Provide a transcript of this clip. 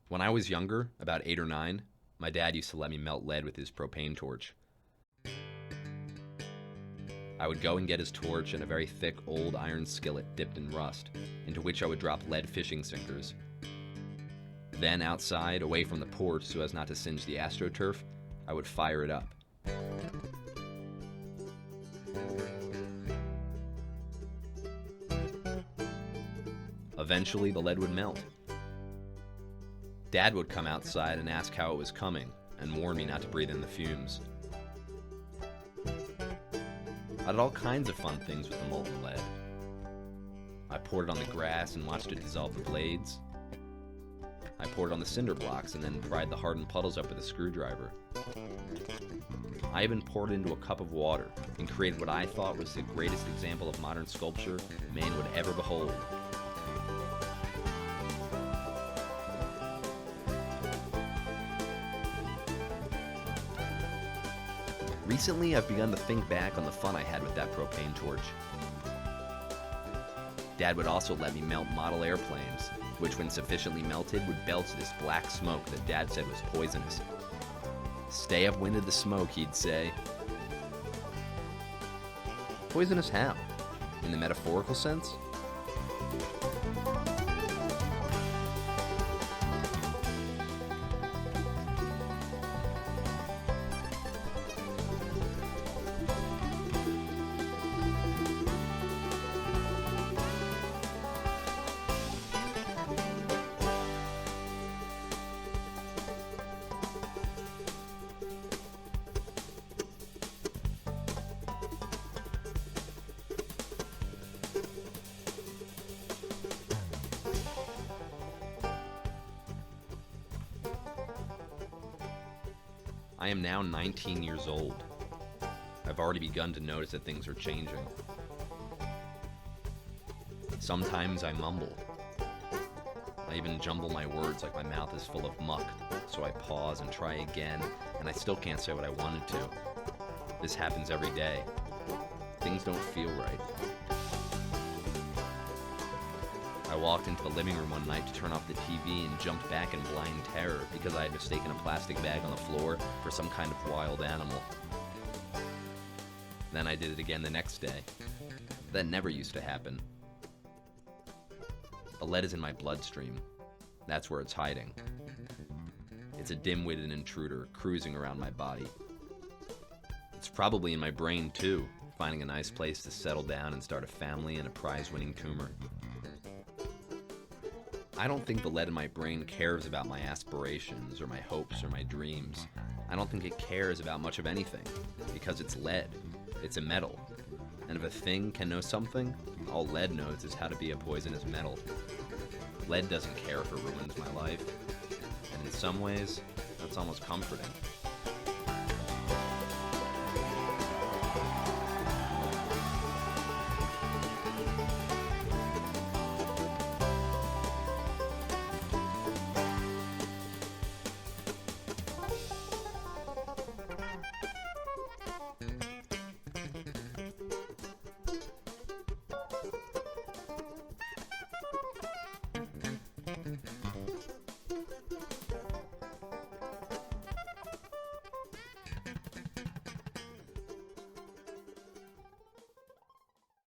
When I was younger, about 8 or 9, my dad used to let me melt lead with his propane torch. I would go and get his torch and a very thick old iron skillet dipped in rust, into which I would drop lead fishing sinkers. Then outside, away from the porch so as not to singe the astroturf, I would fire it up. Eventually, the lead would melt. Dad would come outside and ask how it was coming, and warn me not to breathe in the fumes. I did all kinds of fun things with the molten lead. I poured it on the grass and watched it dissolve the blades. I poured it on the cinder blocks and then pried the hardened puddles up with a screwdriver. I even poured it into a cup of water and created what I thought was the greatest example of modern sculpture man would ever behold. Recently, I've begun to think back on the fun I had with that propane torch. Dad would also let me melt model airplanes, which when sufficiently melted would belch this black smoke that Dad said was poisonous. "Stay upwind of the smoke," he'd say. Poisonous how? In the metaphorical sense? I am now 19 years old. I've already begun to notice that things are changing. Sometimes I mumble. I even jumble my words like my mouth is full of muck, so I pause and try again, and I still can't say what I wanted to. This happens every day. Things don't feel right. I walked into the living room one night to turn off the TV and jumped back in blind terror because I had mistaken a plastic bag on the floor for some kind of wild animal. Then I did it again the next day. That never used to happen. The lead is in my bloodstream. That's where it's hiding. It's a dim-witted intruder cruising around my body. It's probably in my brain too, finding a nice place to settle down and start a family and a prize-winning tumor. I don't think the lead in my brain cares about my aspirations or my hopes or my dreams. I don't think it cares about much of anything, because it's lead. It's a metal. And if a thing can know something, all lead knows is how to be a poisonous metal. Lead doesn't care if it ruins my life. And in some ways, that's almost comforting.